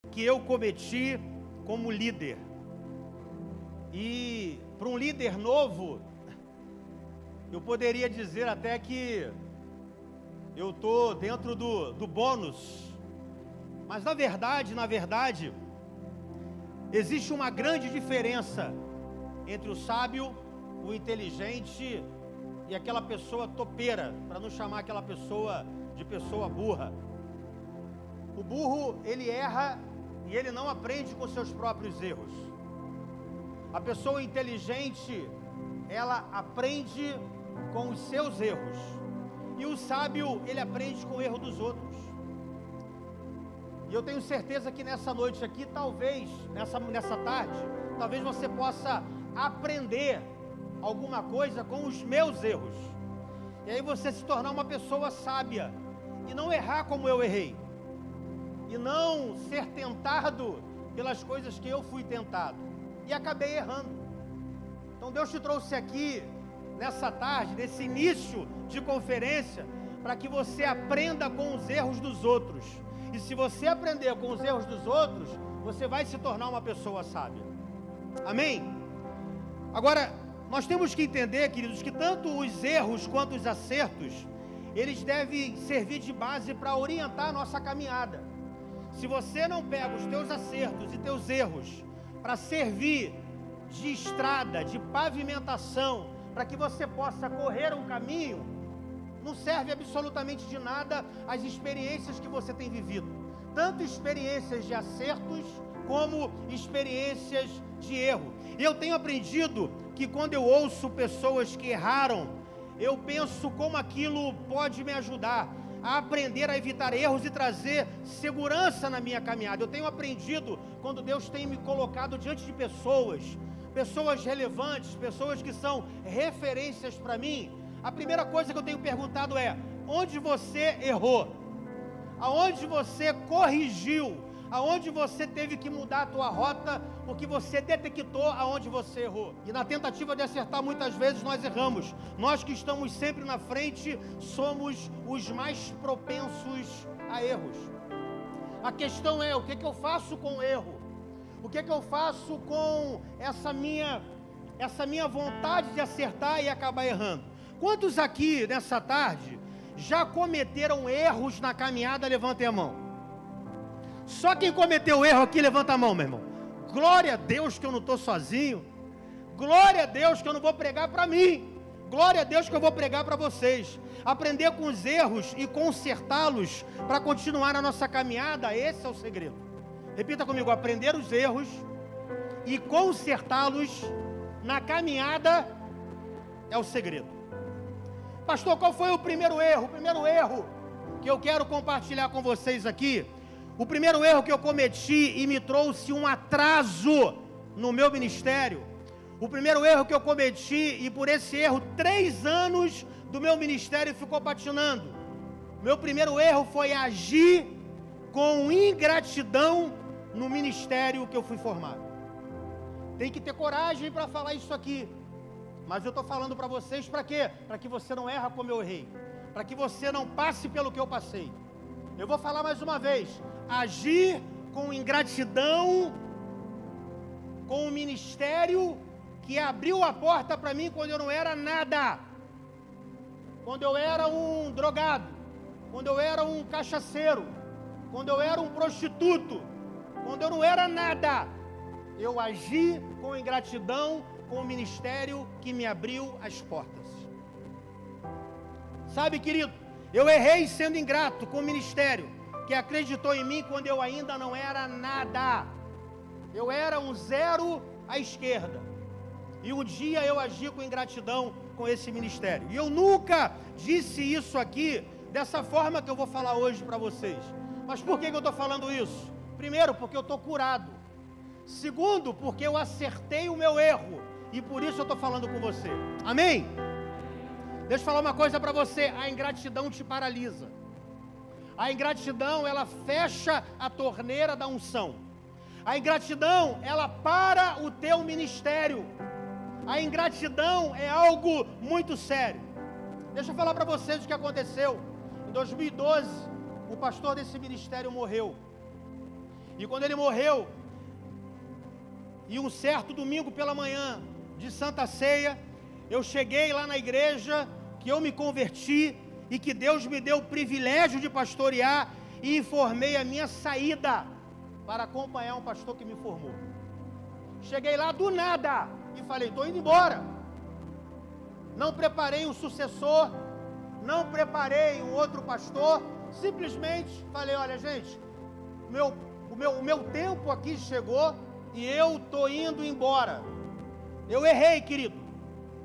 que eu cometi como líder. E para um líder novo, eu poderia dizer até que eu estou dentro do bônus. Mas na verdade, existe uma grande diferença entre o sábio, o inteligente e aquela pessoa topeira, para não chamar aquela pessoa de pessoa burra. O burro, ele erra e ele não aprende com seus próprios erros. A pessoa inteligente, ela aprende com os seus erros. E o sábio, ele aprende com o erro dos outros. E eu tenho certeza que nessa noite aqui, talvez, nessa tarde, talvez você possa aprender alguma coisa com os meus erros. E aí você se tornar uma pessoa sábia. E não errar como eu errei. E não ser tentado pelas coisas que eu fui tentado. E acabei errando. Então Deus te trouxe aqui, nessa tarde, nesse início de conferência, para que você aprenda com os erros dos outros. E se você aprender com os erros dos outros, você vai se tornar uma pessoa sábia. Amém? Agora, nós temos que entender, queridos, que tanto os erros quanto os acertos, eles devem servir de base para orientar a nossa caminhada. Se você não pega os teus acertos e teus erros para servir de estrada, de pavimentação, para que você possa correr um caminho, não serve absolutamente de nada as experiências que você tem vivido. Tanto experiências de acertos, como experiências de erro. E eu tenho aprendido que quando eu ouço pessoas que erraram, eu penso como aquilo pode me ajudar a aprender a evitar erros e trazer segurança na minha caminhada. Eu tenho aprendido quando Deus tem me colocado diante de pessoas relevantes, pessoas que são referências para mim. A primeira coisa que eu tenho perguntado é: onde você errou? Aonde você corrigiu? Aonde você teve que mudar a tua rota, porque você detectou aonde você errou. E na tentativa de acertar, muitas vezes nós erramos. Nós que estamos sempre na frente, somos os mais propensos a erros. A questão é, o que eu faço com o erro? O que eu faço com essa minha vontade de acertar e acabar errando? Quantos aqui, nessa tarde, já cometeram erros na caminhada? Levantem a mão. Só quem cometeu erro aqui, levanta a mão, meu irmão. Glória a Deus que eu não estou sozinho. Glória a Deus que eu não vou pregar para mim. Glória a Deus que eu vou pregar para vocês. Aprender com os erros e consertá-los para continuar na nossa caminhada, esse é o segredo. Repita comigo: aprender os erros e consertá-los na caminhada é o segredo. Pastor, qual foi o primeiro erro? O primeiro erro que eu quero compartilhar com vocês aqui, o primeiro erro que eu cometi e me trouxe um atraso no meu ministério, o primeiro erro que eu cometi e por esse erro 3 anos do meu ministério ficou patinando. Meu primeiro erro foi agir com ingratidão no ministério que eu fui formado. Tem que ter coragem para falar isso aqui. Mas eu estou falando para vocês para quê? Para que você não erre como eu errei. Para que você não passe pelo que eu passei. Eu vou falar mais uma vez. Agir com ingratidão com o ministério que abriu a porta para mim quando eu não era nada. Quando eu era um drogado. Quando eu era um cachaceiro. Quando eu era um prostituto. Quando eu não era nada. Eu agi com ingratidão com o ministério que me abriu as portas. Sabe, querido, eu errei sendo ingrato com o ministério que acreditou em mim quando eu ainda não era nada. Eu era um zero à esquerda. E um dia eu agi com ingratidão com esse ministério. E eu nunca disse isso aqui dessa forma que eu vou falar hoje para vocês. Mas por que eu estou falando isso? Primeiro, porque eu estou curado. Segundo, porque eu acertei o meu erro. E por isso eu estou falando com você. Amém? Deixa eu falar uma coisa para você. A ingratidão te paralisa. A ingratidão, ela fecha a torneira da unção. A ingratidão, ela para o teu ministério. A ingratidão é algo muito sério. Deixa eu falar para vocês o que aconteceu. Em 2012, o pastor desse ministério morreu. E quando ele morreu, e um certo domingo pela manhã de Santa Ceia, eu cheguei lá na igreja, que eu me converti e que Deus me deu o privilégio de pastorear, e informei a minha saída para acompanhar um pastor que me formou. Cheguei lá do nada e falei, estou indo embora. Não preparei um sucessor, não preparei um outro pastor, simplesmente falei, olha gente, o meu tempo aqui chegou e eu estou indo embora. Eu errei, querido.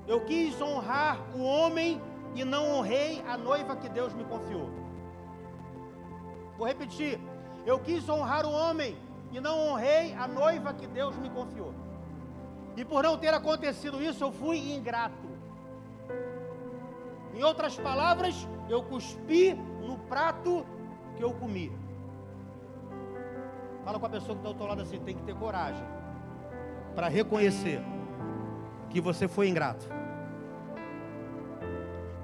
Eu quis honrar o homem e não honrei a noiva que Deus me confiou. Vou repetir. Eu quis honrar o homem e não honrei a noiva que Deus me confiou. E por não ter acontecido isso, eu fui ingrato. Em outras palavras, eu cuspi no prato que eu comi. Fala com a pessoa que está ao teu lado assim, tem que ter coragem para reconhecer que você foi ingrato.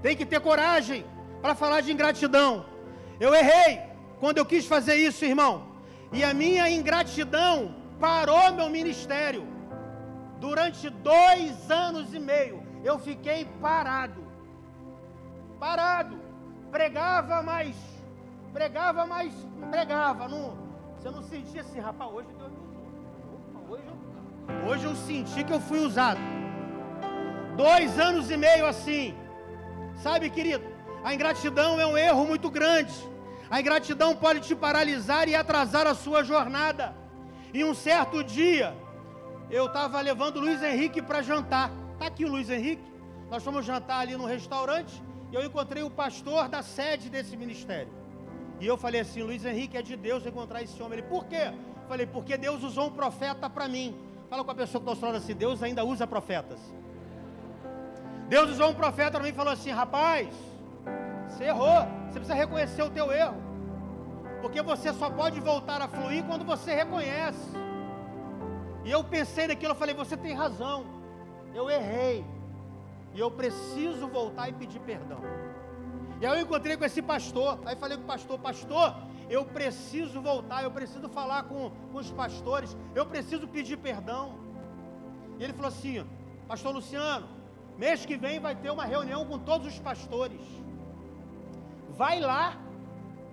Tem que ter coragem para falar de ingratidão. Eu errei quando eu quis fazer isso, irmão. E a minha ingratidão parou meu ministério. Durante 2 anos e meio, eu fiquei parado. Pregava, mas pregava. Não, você não sentia assim, rapaz, hoje Deus me usou. Hoje eu senti que eu fui usado. 2 anos e meio assim. Sabe, querido, a ingratidão é um erro muito grande. A ingratidão pode te paralisar e atrasar a sua jornada. E um certo dia, eu estava levando o Luiz Henrique para jantar. Está aqui o Luiz Henrique. Nós fomos jantar ali no restaurante e eu encontrei o pastor da sede desse ministério. E eu falei assim, Luiz Henrique, é de Deus encontrar esse homem. Ele, por quê? Eu falei, porque Deus usou um profeta para mim. Fala com a pessoa que está falando assim, Deus ainda usa profetas. Deus usou um profeta para mim e falou assim, rapaz, você errou, você precisa reconhecer o teu erro. Porque você só pode voltar a fluir quando você reconhece. E eu pensei naquilo, eu falei, você tem razão, eu errei. E eu preciso voltar e pedir perdão. E aí eu encontrei com esse pastor, aí falei com o pastor, eu preciso voltar, eu preciso falar com os pastores, eu preciso pedir perdão. E ele falou assim, pastor Luciano, mês que vem vai ter uma reunião com todos os pastores. Vai lá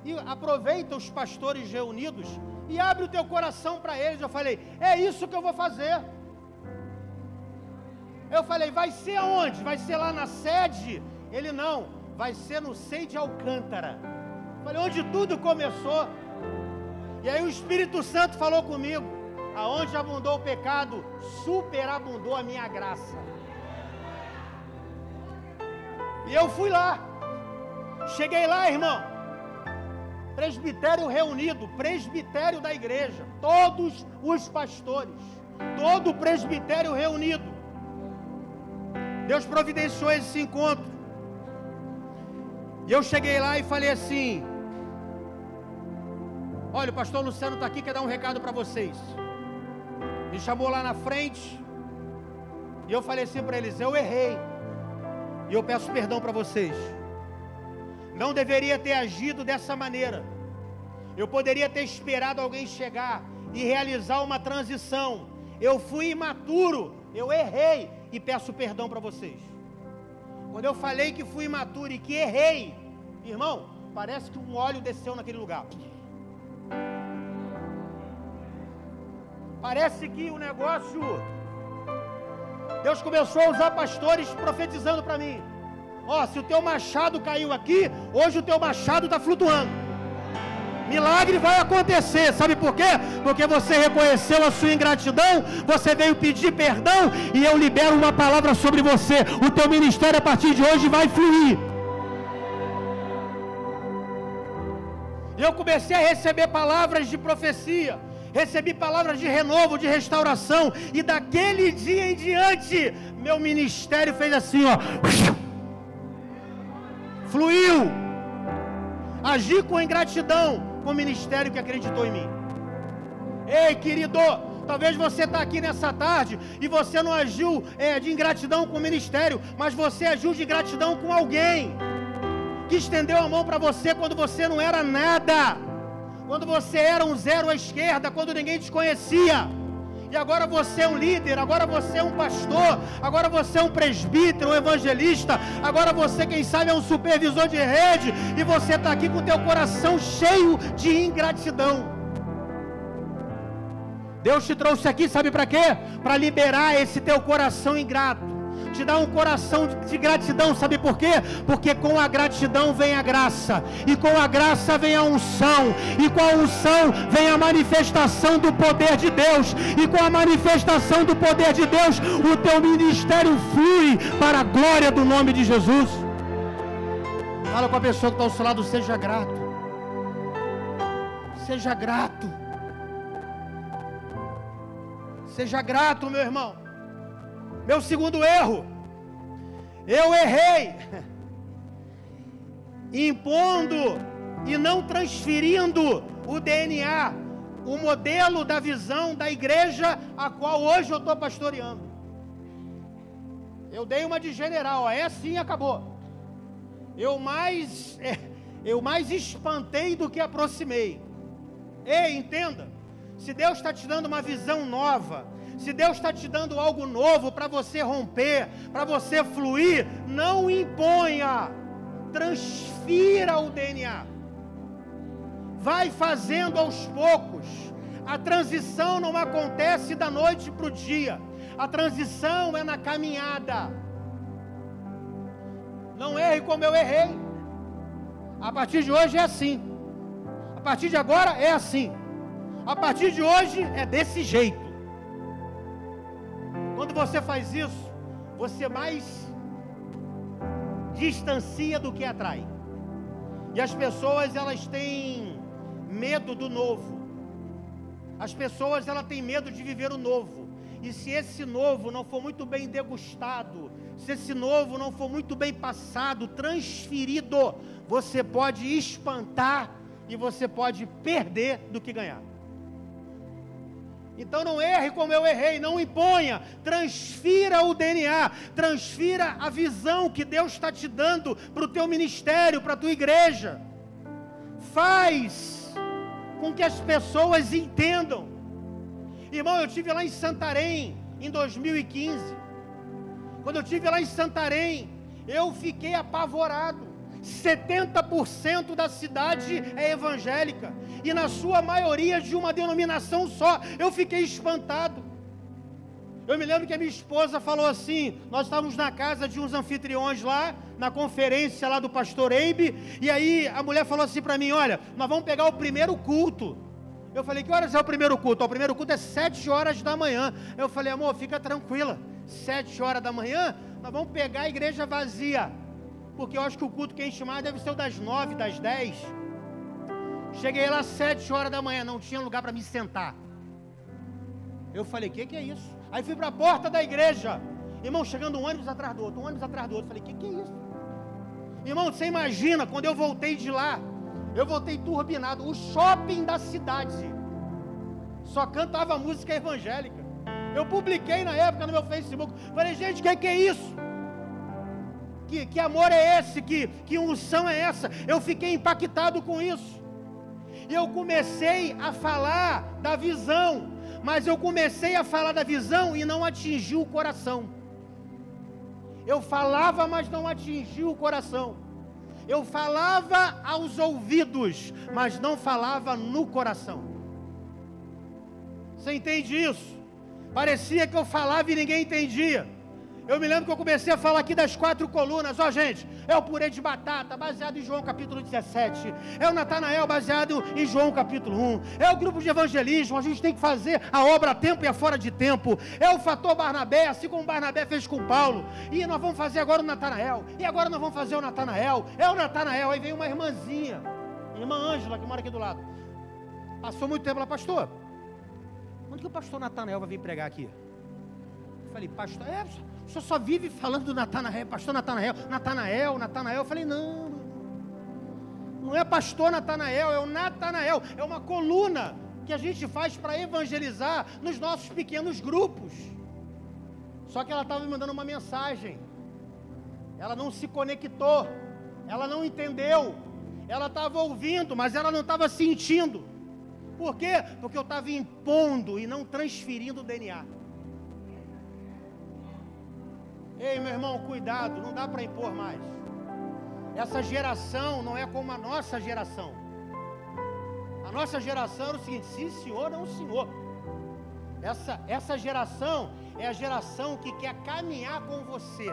e aproveita os pastores reunidos e abre o teu coração para eles. Eu falei, é isso que eu vou fazer. Eu falei, vai ser aonde? Vai ser lá na sede? Ele não, vai ser no Sei de Alcântara. Eu falei, onde tudo começou. E aí o Espírito Santo falou comigo, aonde abundou o pecado, superabundou a minha graça. E eu fui lá. Cheguei lá, irmão. Presbitério reunido, presbitério da igreja, todos os pastores, todo o presbitério reunido. Deus providenciou esse encontro. E eu cheguei lá e falei assim, olha, o pastor Luciano está aqui, quer dar um recado para vocês. Me chamou lá na frente, e eu falei assim para eles, eu errei, e eu peço perdão para vocês. Não deveria ter agido dessa maneira. Eu poderia ter esperado alguém chegar e realizar uma transição. Eu fui imaturo, eu errei e peço perdão para vocês. Quando eu falei que fui imaturo e que errei, irmão, parece que um óleo desceu naquele lugar. Parece que o negócio... Deus começou a usar pastores profetizando para mim. Ó, se o teu machado caiu aqui, hoje o teu machado está flutuando. Milagre vai acontecer, sabe por quê? Porque você reconheceu a sua ingratidão, você veio pedir perdão, e eu libero uma palavra sobre você. O teu ministério a partir de hoje vai fluir. E eu comecei a receber palavras de profecia, recebi palavras de renovo, de restauração, e daquele dia em diante, meu ministério fez assim, ó, fluiu. Agi com ingratidão com o ministério que acreditou em mim. Ei, querido, talvez você está aqui nessa tarde e você não agiu de ingratidão com o ministério, mas você agiu de ingratidão com alguém que estendeu a mão para você quando você não era nada. quando você era um zero à esquerda, quando ninguém te conhecia, e agora você é um líder, agora você é um pastor, agora você é um presbítero, um evangelista, agora você, quem sabe, é um supervisor de rede, e você está aqui com o teu coração cheio de ingratidão. Deus te trouxe aqui, sabe para quê? Para liberar esse teu coração ingrato, te dar um coração de gratidão, sabe por quê? Porque com a gratidão vem a graça, e com a graça vem a unção, e com a unção vem a manifestação do poder de Deus, e com a manifestação do poder de Deus, o teu ministério flui para a glória do nome de Jesus. Fala com a pessoa que está ao seu lado, seja grato. Seja grato. Seja grato, meu irmão. Meu segundo erro, eu errei, impondo e não transferindo o DNA, o modelo da visão da igreja a qual hoje eu estou pastoreando. Eu dei uma de general, ó, é assim, acabou. Eu mais espantei do que aproximei. Ei, entenda, se Deus está te dando uma visão nova, se Deus está te dando algo novo para você romper, para você fluir, não imponha, transfira o DNA. Vai fazendo aos poucos. A transição não acontece da noite para o dia. A transição é na caminhada. Não erre como eu errei. A partir de hoje é assim. A partir de agora é assim. A partir de hoje é desse jeito. Quando você faz isso, você mais distancia do que atrai. E as pessoas, elas têm medo do novo. As pessoas, elas têm medo de viver o novo. E se esse novo não for muito bem degustado, se esse novo não for muito bem passado, transferido, você pode espantar e você pode perder do que ganhar. Então não erre como eu errei, não imponha, transfira o DNA, transfira a visão que Deus está te dando para o teu ministério, para a tua igreja. Faz com que as pessoas entendam. Irmão, eu estive lá em Santarém, em 2015. Quando eu estive lá em Santarém, eu fiquei apavorado. 70% da cidade é evangélica, e na sua maioria de uma denominação só. Eu fiquei espantado. Eu me lembro que a minha esposa falou assim, nós estávamos na casa de uns anfitriões lá, na conferência lá do pastor Eibe, e aí a mulher falou assim para mim, olha, nós vamos pegar o primeiro culto. Eu falei, que horas é o primeiro culto? O primeiro culto é 7 horas da manhã. Eu falei, amor, fica tranquila, 7 horas da manhã, nós vamos pegar a igreja vazia, porque eu acho que o culto que enche mais deve ser o das 9, das 10. Cheguei lá 7 horas da manhã, não tinha lugar para me sentar. Eu falei, que é isso? Aí fui para a porta da igreja, irmão, chegando um ônibus atrás do outro, um ônibus atrás do outro. Falei, que é isso? Irmão, você imagina, quando eu voltei de lá, eu voltei turbinado, o shopping da cidade só cantava música evangélica. Eu publiquei na época no meu Facebook, falei, gente, que é isso? Que amor é esse? Que unção é essa? Eu fiquei impactado com isso. E eu comecei a falar da visão, mas eu comecei a falar da visão e não atingiu o coração. Eu falava, mas não atingiu o coração. Eu falava aos ouvidos, mas não falava no coração. Você entende isso? Parecia que eu falava e ninguém entendia. Eu me lembro que eu comecei a falar aqui das 4 colunas. Ó, gente, é o purê de batata, baseado em João capítulo 17. É o Natanael, baseado em João capítulo 1. É o grupo de evangelismo, a gente tem que fazer a obra a tempo e a fora de tempo. É o fator Barnabé, assim como Barnabé fez com Paulo. E nós vamos fazer agora o Natanael. E agora nós vamos fazer o Natanael. É o Natanael. Aí veio uma irmãzinha, irmã Ângela, que mora aqui do lado. Passou muito tempo lá, pastor. Quando que o pastor Natanael vai vir pregar aqui? Eu falei, pastor, o senhor só vive falando do Natanael, pastor Natanael. Eu falei, não é pastor Natanael, é o Natanael. É uma coluna que a gente faz para evangelizar nos nossos pequenos grupos. Só que ela estava me mandando uma mensagem. Ela não se conectou, ela não entendeu. Ela estava ouvindo, mas ela não estava sentindo. Por quê? Porque eu estava impondo e não transferindo o DNA. Ei, meu irmão, cuidado, não dá para impor mais. Essa geração não é como a nossa geração. A nossa geração era o seguinte: sim senhor, não senhor. Essa geração é a geração que quer caminhar com você.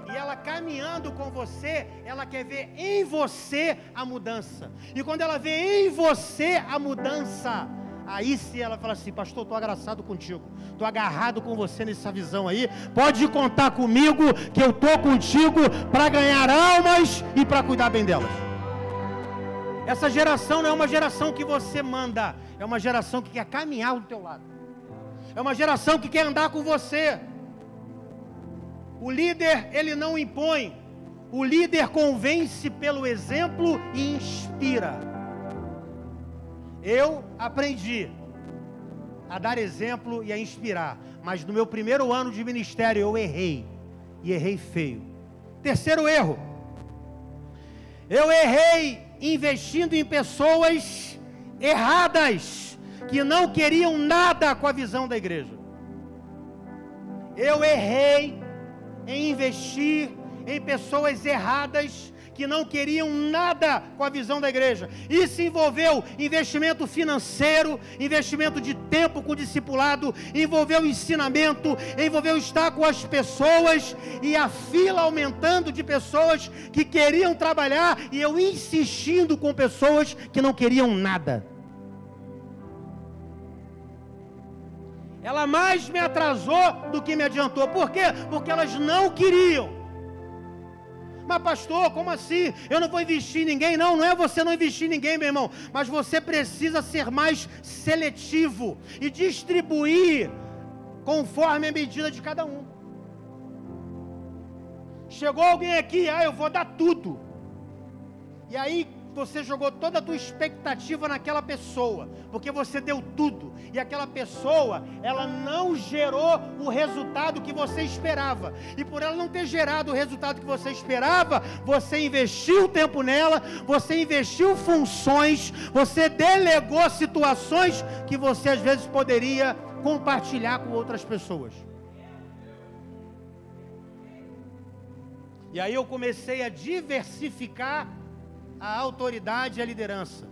E ela caminhando com você, ela quer ver em você a mudança. E quando ela vê em você a mudança, aí sim ela fala assim: pastor, estou agraçado contigo, estou agarrado com você nessa visão aí, pode contar comigo que eu estou contigo para ganhar almas e para cuidar bem delas. Essa geração não é uma geração que você manda, é uma geração que quer caminhar do teu lado, é uma geração que quer andar com você. O líder, ele não impõe, o líder convence pelo exemplo e inspira. Eu aprendi a dar exemplo e a inspirar, mas no meu primeiro ano de ministério eu errei, e errei feio. Terceiro erro, eu errei investindo em pessoas erradas, que não queriam nada com a visão da igreja. Eu errei em investir em pessoas erradas, que não queriam nada com a visão da igreja. Isso envolveu investimento financeiro, investimento de tempo com o discipulado, envolveu ensinamento, envolveu estar com as pessoas, e a fila aumentando de pessoas que queriam trabalhar, e eu insistindo com pessoas que não queriam nada. Ela mais me atrasou do que me adiantou. Por quê? Porque elas não queriam. Mas pastor, como assim? Eu não vou investir em ninguém? Não, não é você não investir em ninguém, meu irmão. Mas você precisa ser mais seletivo e distribuir conforme a medida de cada um. Chegou alguém aqui, eu vou dar tudo. E aí você jogou toda a tua expectativa naquela pessoa, porque você deu tudo, e aquela pessoa, ela não gerou o resultado que você esperava, e por ela não ter gerado o resultado que você esperava, você investiu tempo nela, você investiu funções, você delegou situações que você às vezes poderia compartilhar com outras pessoas. E aí eu comecei a diversificar a autoridade e a liderança.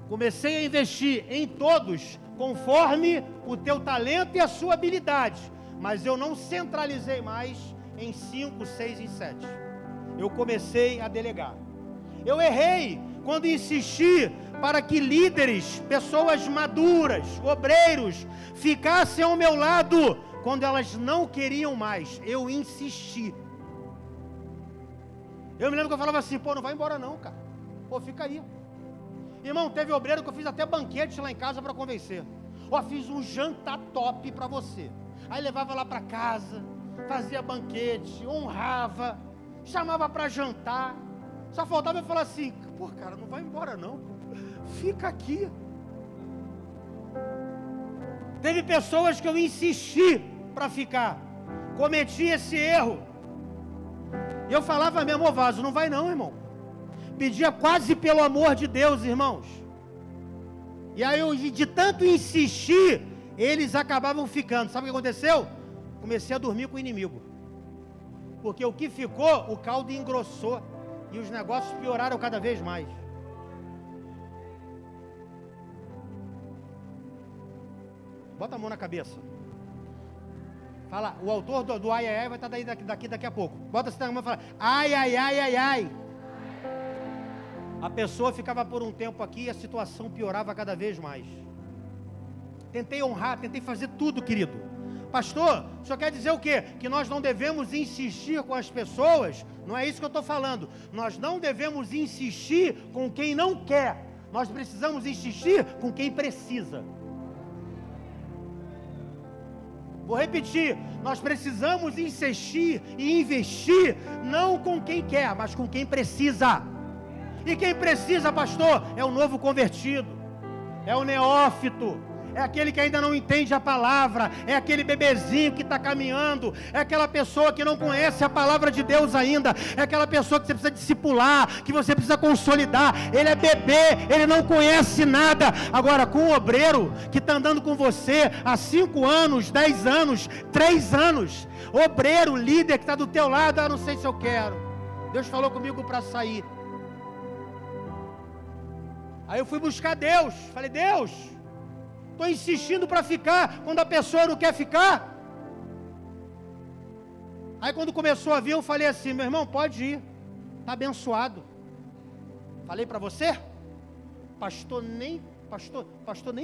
Comecei a investir em todos conforme o teu talento e a sua habilidade, mas eu não centralizei mais em 5, 6 e 7. Eu comecei a delegar. Eu errei quando insisti para que líderes, pessoas maduras, obreiros, ficassem ao meu lado quando elas não queriam mais. Eu insisti. Eu me lembro que eu falava assim: pô, não vai embora não, cara. Pô, fica aí. Irmão, teve obreiro que eu fiz até banquete lá em casa para convencer. Ó, fiz um jantar top para você. Aí levava lá para casa, fazia banquete, honrava, chamava para jantar. Só faltava eu falar assim: pô, cara, não vai embora não. Fica aqui. Teve pessoas que eu insisti para ficar. Cometi esse erro. Eu falava mesmo: ô vaso, não vai não, irmão. Pedia quase pelo amor de Deus, irmãos. E aí, eu, de tanto insistir, eles acabavam ficando. Sabe o que aconteceu? Comecei a dormir com o inimigo. Porque o que ficou, o caldo engrossou. E os negócios pioraram cada vez mais. Bota a mão na cabeça. Fala, o autor do ai, ai, ai vai estar daqui a pouco. Bota essa mão e fala, ai, ai, ai, ai, ai. A pessoa ficava por um tempo aqui e a situação piorava cada vez mais. Tentei honrar, tentei fazer tudo, querido. Pastor, o senhor quer dizer o quê? Que nós não devemos insistir com as pessoas? Não é isso que eu estou falando. Nós não devemos insistir com quem não quer. Nós precisamos insistir com quem precisa. Vou repetir, nós precisamos insistir e investir, não com quem quer, mas com quem precisa. E quem precisa, pastor, é o novo convertido, é o neófito, é aquele que ainda não entende a palavra, é aquele bebezinho que está caminhando, é aquela pessoa que não conhece a palavra de Deus ainda, é aquela pessoa que você precisa discipular, que você precisa consolidar. Ele é bebê, ele não conhece nada. Agora, com o obreiro que está andando com você há 5 anos, 10 anos, 3 anos, obreiro, líder que está do teu lado, não sei se eu quero, Deus falou comigo para sair. Aí eu fui buscar Deus, falei: Deus, estou insistindo para ficar, quando a pessoa não quer ficar. Aí quando começou a vir, eu falei assim: meu irmão, pode ir, está abençoado. Falei para você, pastor nem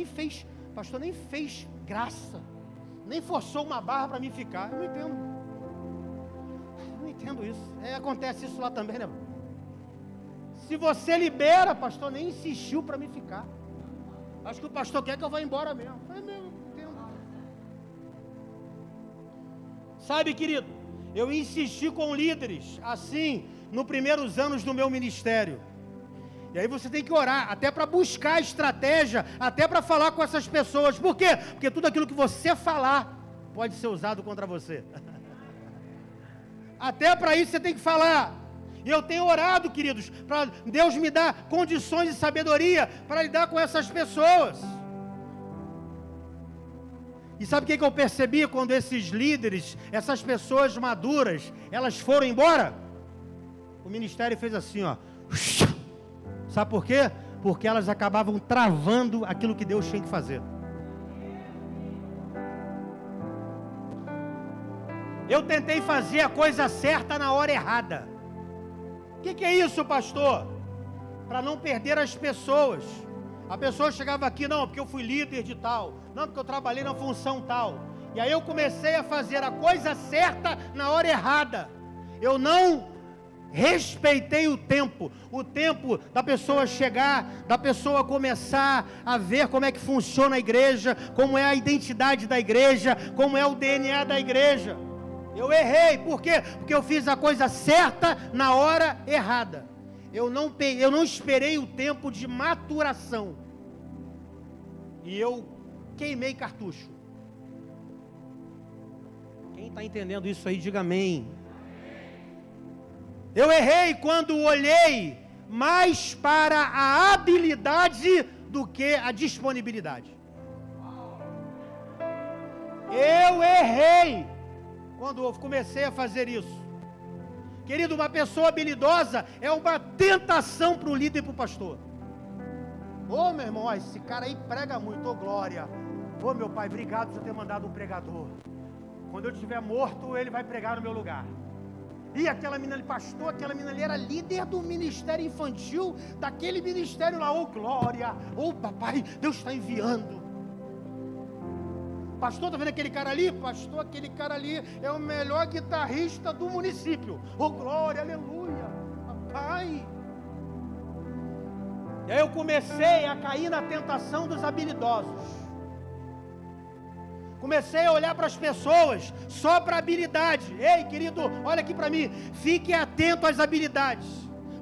fez graça, nem forçou uma barra para mim ficar. Eu não entendo isso. Acontece isso lá também, né? Se você libera, pastor nem insistiu para mim ficar. Acho que o pastor quer que eu vá embora mesmo. Eu não entendo. Sabe, querido, eu insisti com líderes assim nos primeiros anos do meu ministério. E aí você tem que orar, até para buscar estratégia, até para falar com essas pessoas. Por quê? Porque tudo aquilo que você falar pode ser usado contra você. Até para isso você tem que falar. E eu tenho orado, queridos, para Deus me dar condições de sabedoria para lidar com essas pessoas. E sabe o que eu percebi quando esses líderes, essas pessoas maduras, elas foram embora? O ministério fez assim, ó. Sabe por quê? Porque elas acabavam travando aquilo que Deus tinha que fazer. Eu tentei fazer a coisa certa na hora errada. O que é isso, pastor? Para não perder as pessoas. A pessoa chegava aqui: não, porque eu fui líder de tal, não, porque eu trabalhei na função tal. E aí eu comecei a fazer a coisa certa na hora errada. Eu não respeitei o tempo da pessoa chegar, da pessoa começar a ver como é que funciona a igreja, como é a identidade da igreja, como é o DNA da igreja. Eu errei, por quê? Porque eu fiz a coisa certa na hora errada. Eu não esperei o tempo de maturação. E eu queimei cartucho. Quem está entendendo isso aí, diga amém. Eu errei quando olhei mais para a habilidade do que a disponibilidade. Eu errei quando eu comecei a fazer isso. Querido, uma pessoa habilidosa é uma tentação para o líder e para o pastor. Ô, meu irmão, esse cara aí prega muito, ô glória. Ô, meu pai, obrigado por ter mandado um pregador. Quando eu estiver morto, ele vai pregar no meu lugar. E aquela menina ali, pastor, aquela menina ali era líder do ministério infantil, daquele ministério lá, ô glória, ô papai, Deus está enviando. Pastor, está vendo aquele cara ali? Pastor, aquele cara ali é o melhor guitarrista do município. Oh, glória, aleluia, papai. E aí eu comecei a cair na tentação dos habilidosos. Comecei a olhar para as pessoas só para habilidade. Ei, querido, olha aqui para mim. Fique atento às habilidades.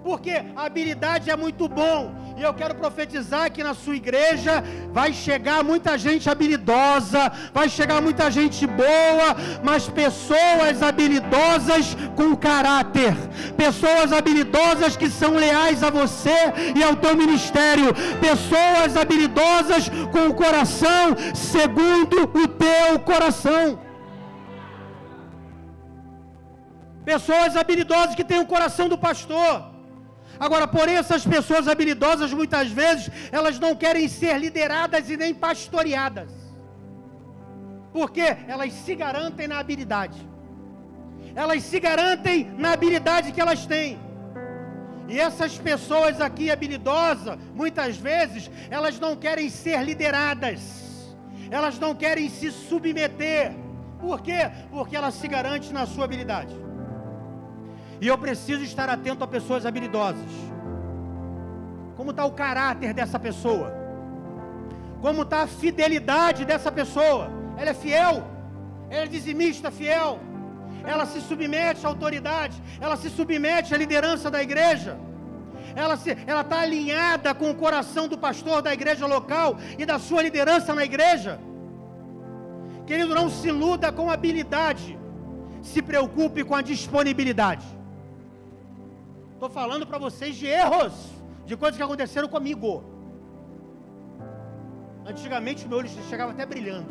Porque a habilidade é muito bom. E eu quero profetizar que na sua igreja vai chegar muita gente habilidosa, vai chegar muita gente boa, mas pessoas habilidosas com caráter, pessoas habilidosas que são leais a você e ao teu ministério, pessoas habilidosas com o coração segundo o teu coração. Pessoas habilidosas que têm o coração do pastor. Agora, porém, essas pessoas habilidosas, muitas vezes, elas não querem ser lideradas e nem pastoreadas. Porque elas se garantem na habilidade. Elas se garantem na habilidade que elas têm. E essas pessoas aqui habilidosas, muitas vezes, elas não querem ser lideradas. Elas não querem se submeter. Por quê? Porque elas se garantem na sua habilidade. E eu preciso estar atento a pessoas habilidosas. Como está o caráter dessa pessoa? Como está a fidelidade dessa pessoa? Ela é fiel? Ela é dizimista fiel? Ela se submete à autoridade? Ela se submete à liderança da igreja? ela está alinhada com o coração do pastor da igreja local e da sua liderança na igreja. Querido, não se iluda com habilidade, se preocupe com a disponibilidade. Estou falando para vocês de erros, de coisas que aconteceram comigo. Antigamente meu olho chegava até brilhando.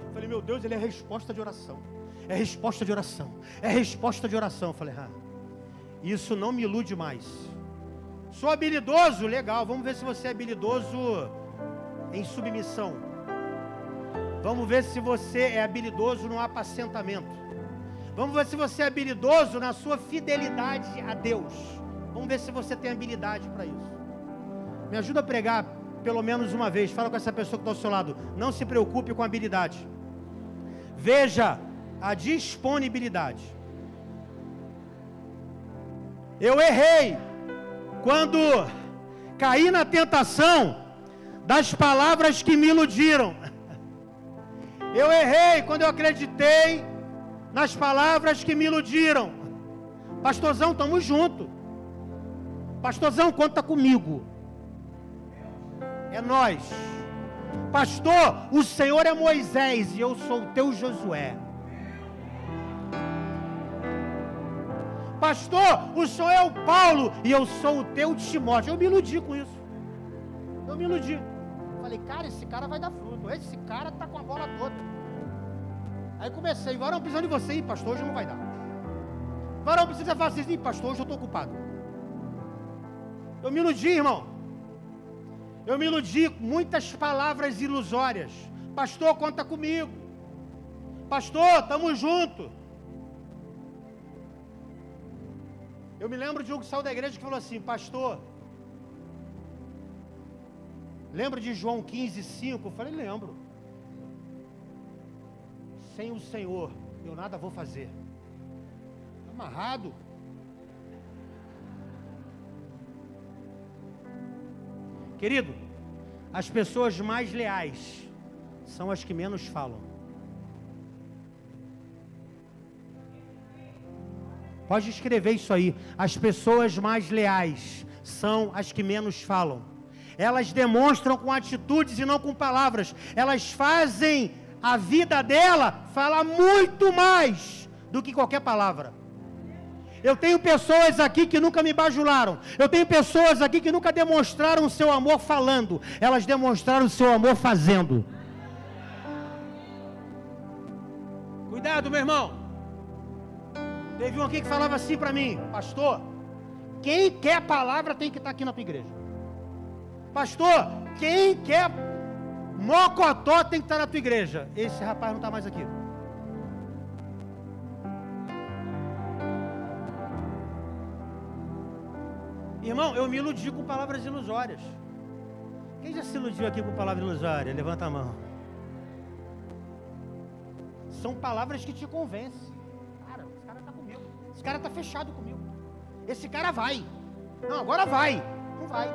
Eu falei, meu Deus, ele é resposta de oração. É resposta de oração. É resposta de oração. Eu falei, isso não me ilude mais. Sou habilidoso, legal. Vamos ver se você é habilidoso em submissão. Vamos ver se você é habilidoso no apacentamento. Vamos ver se você é habilidoso na sua fidelidade a Deus. Vamos ver se você tem habilidade para isso. Me ajuda a pregar pelo menos uma vez. Fala com essa pessoa que está ao seu lado. Não se preocupe com a habilidade. Veja a disponibilidade. Eu errei quando caí na tentação das palavras que me iludiram. Eu errei quando eu acreditei nas palavras que me iludiram. Pastorzão, estamos juntos. Pastorzão, conta comigo. É nós. Pastor, o Senhor é Moisés e eu sou o teu Josué. Pastor, o Senhor é o Paulo e eu sou o teu Timóteo. Eu me iludi com isso. Eu me iludi. Falei, cara, esse cara vai dar fruto. Esse cara está com a bola toda. Aí comecei, varão, precisando de você. Ih, pastor, hoje não vai dar. Varão, precisa fazer assim. Ih, pastor, hoje eu estou ocupado. Eu me iludi, irmão. Eu me iludi com muitas palavras ilusórias. Pastor, conta comigo. Pastor, estamos juntos. Eu me lembro de um que saiu da igreja que falou assim, pastor, lembra de João 15:5? Eu falei, lembro. Sem o Senhor, eu nada vou fazer. Amarrado. Querido, as pessoas mais leais são as que menos falam. Pode escrever isso aí. As pessoas mais leais são as que menos falam. Elas demonstram com atitudes e não com palavras. Elas fazem a vida dela falar muito mais do que qualquer palavra. Eu tenho pessoas aqui que nunca me bajularam. Eu tenho pessoas aqui que nunca demonstraram o seu amor falando. Elas demonstraram o seu amor fazendo. Cuidado, meu irmão. Teve um aqui que falava assim para mim, pastor, quem quer palavra tem que estar aqui na tua igreja. Pastor, quem quer mocotó tem que estar na tua igreja. Esse rapaz não está mais aqui. Irmão, eu me iludi com palavras ilusórias. Quem já se iludiu aqui com palavra ilusória? Levanta a mão. São palavras que te convencem. Cara, esse cara está comigo. Esse cara está fechado comigo. Esse cara vai. Não, agora vai. Não vai.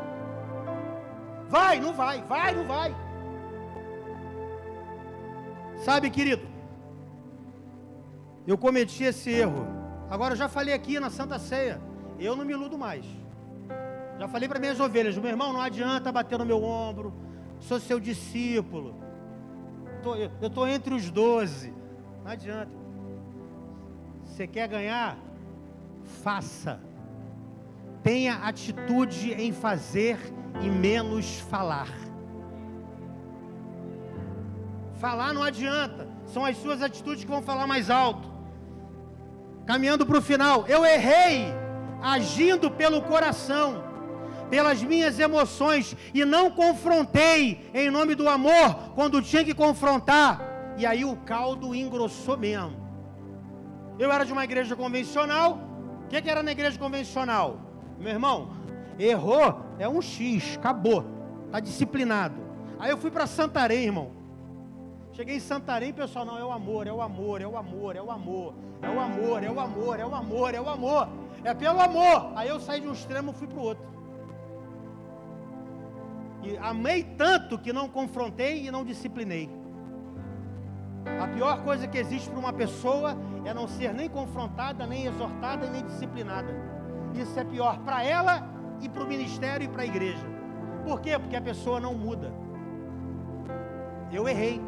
Vai, não vai. Vai, não vai. Sabe, querido, eu cometi esse erro. Agora, eu já falei aqui na Santa Ceia. Eu não me iludo mais. Já falei para minhas ovelhas, meu irmão, não adianta bater no meu ombro, sou seu discípulo, eu estou entre os 12, não adianta. Você quer ganhar? Faça. Tenha atitude em fazer e menos falar. Falar não adianta, são as suas atitudes que vão falar mais alto. Caminhando para o final, eu errei agindo pelo coração, pelas minhas emoções, e não confrontei em nome do amor, quando tinha que confrontar, e aí o caldo engrossou mesmo. Eu era de uma igreja convencional. O que era na igreja convencional? Meu irmão, errou, é um X, acabou, está disciplinado. Aí eu fui para Santarém, irmão. Cheguei em Santarém, pessoal, não, é o amor, é o amor, é o amor, é o amor, é o amor, é o amor, é o amor, é o amor, é pelo amor. Aí eu saí de um extremo e fui para o outro. E amei tanto que não confrontei e não disciplinei. A pior coisa que existe para uma pessoa é não ser nem confrontada, nem exortada e nem disciplinada. Isso é pior para ela e para o ministério e para a igreja. Por quê? Porque a pessoa não muda. Eu errei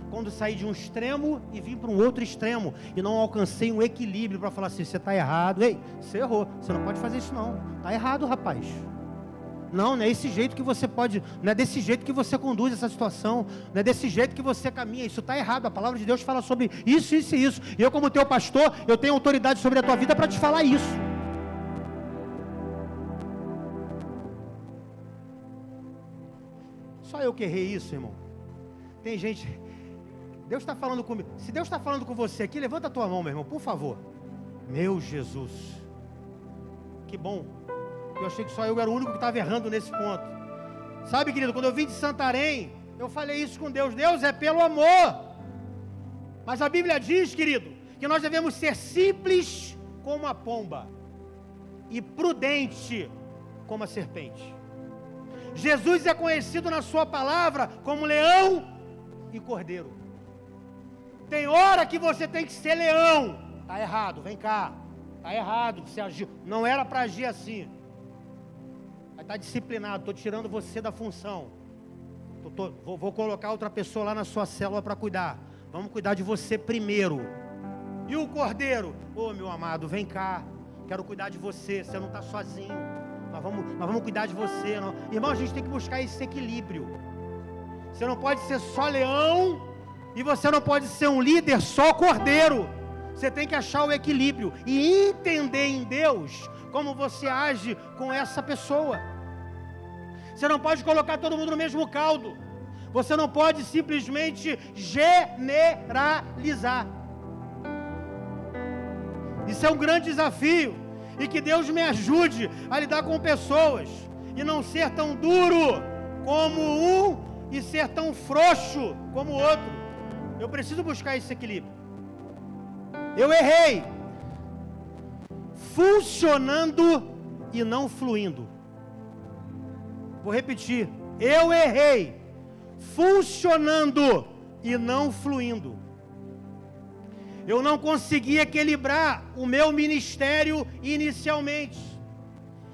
quando saí de um extremo e vim para um outro extremo, e não alcancei um equilíbrio para falar assim, você está errado. Ei, você errou, você não pode fazer isso não, está errado, rapaz. Não é esse jeito que você pode, não é desse jeito que você conduz essa situação, não é desse jeito que você caminha, isso está errado. A palavra de Deus fala sobre isso, isso e isso, e eu como teu pastor, eu tenho autoridade sobre a tua vida para te falar isso. Só eu que errei isso, irmão. Tem gente, Deus está falando comigo. Se Deus está falando com você aqui, levanta a tua mão, meu irmão, por favor. Meu Jesus, que bom. Eu achei que só eu era o único que estava errando nesse ponto. Sabe, querido, quando eu vim de Santarém, eu falei isso com Deus. Deus é pelo amor. Mas a Bíblia diz, querido, que nós devemos ser simples como a pomba e prudente como a serpente. Jesus é conhecido na sua palavra como leão e cordeiro. Tem hora que você tem que ser leão. Está errado, vem cá. Está errado, você agiu. Não era para agir assim. Está disciplinado, estou tirando você da função. Vou colocar outra pessoa lá na sua célula para cuidar. Vamos cuidar de você primeiro. E o cordeiro? Ô, meu amado, vem cá. Quero cuidar de você, você não está sozinho. Nós vamos cuidar de você. Não. Irmão, a gente tem que buscar esse equilíbrio. Você não pode ser só leão e você não pode ser um líder só cordeiro. Você tem que achar o equilíbrio e entender em Deus como você age com essa pessoa. Você não pode colocar todo mundo no mesmo caldo. Você não pode simplesmente generalizar. Isso é um grande desafio. E que Deus me ajude a lidar com pessoas e não ser tão duro como um e ser tão frouxo como o outro. Eu preciso buscar esse equilíbrio. Eu errei funcionando e não fluindo. Vou repetir. Eu errei funcionando e não fluindo. Eu não consegui equilibrar o meu ministério inicialmente.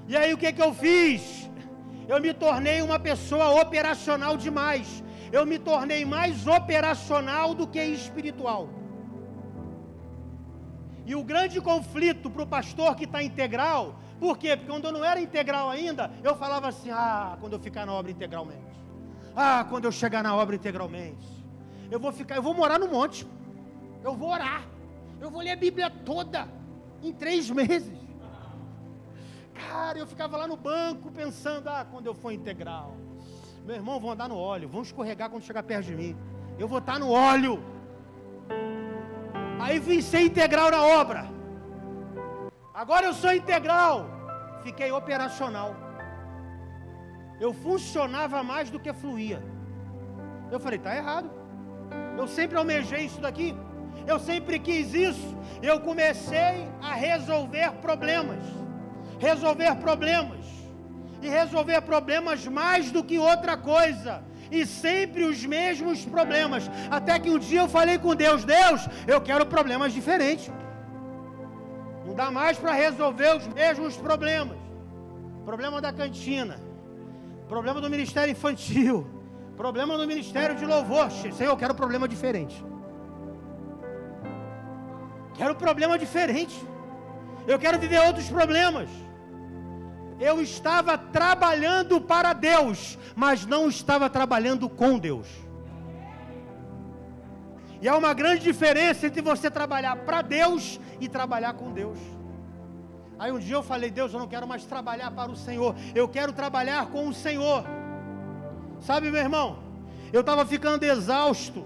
E aí o que eu fiz? Eu me tornei uma pessoa operacional demais. Eu me tornei mais operacional do que espiritual. E o grande conflito para o pastor que está integral, por quê? Porque quando eu não era integral ainda, eu falava assim, quando eu ficar na obra integralmente. Quando eu chegar na obra integralmente. Eu vou morar no monte. Eu vou orar. Eu vou ler a Bíblia toda em 3 meses. Cara, eu ficava lá no banco pensando, quando eu for integral, meu irmão, vão andar no óleo, vão escorregar quando chegar perto de mim. Eu vou estar no óleo. Aí vim ser integral na obra. Agora eu sou integral. Fiquei operacional. Eu funcionava mais do que fluía. Eu falei, está errado. Eu sempre almejei isso daqui. Eu sempre quis isso. Eu comecei a resolver problemas. Resolver problemas. E resolver problemas mais do que outra coisa. E sempre os mesmos problemas. Até que um dia eu falei com Deus, Deus, eu quero problemas diferentes. Não dá mais para resolver os mesmos problemas. Problema da cantina. Problema do ministério infantil. Problema do ministério de louvor. Senhor, eu quero problema diferente. Quero problema diferente. Eu quero viver outros problemas. Eu estava trabalhando para Deus, mas não estava trabalhando com Deus. E há uma grande diferença entre você trabalhar para Deus e trabalhar com Deus. Aí um dia eu falei, Deus, eu não quero mais trabalhar para o Senhor, eu quero trabalhar com o Senhor. Sabe, meu irmão, eu estava ficando exausto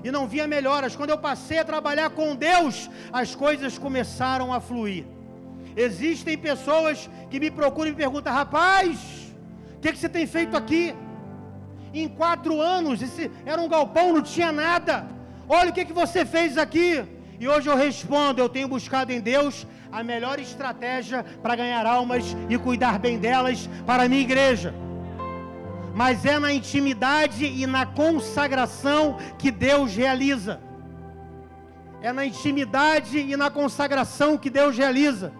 e não via melhoras. Quando eu passei a trabalhar com Deus, as coisas começaram a fluir. Existem pessoas que me procuram e me perguntam, rapaz, o que você tem feito aqui? Em 4 anos, esse era um galpão, não tinha nada. Olha o que você fez aqui. E hoje eu respondo, eu tenho buscado em Deus a melhor estratégia para ganhar almas e cuidar bem delas para a minha igreja. Mas é na intimidade e na consagração que Deus realiza. É na intimidade e na consagração que Deus realiza.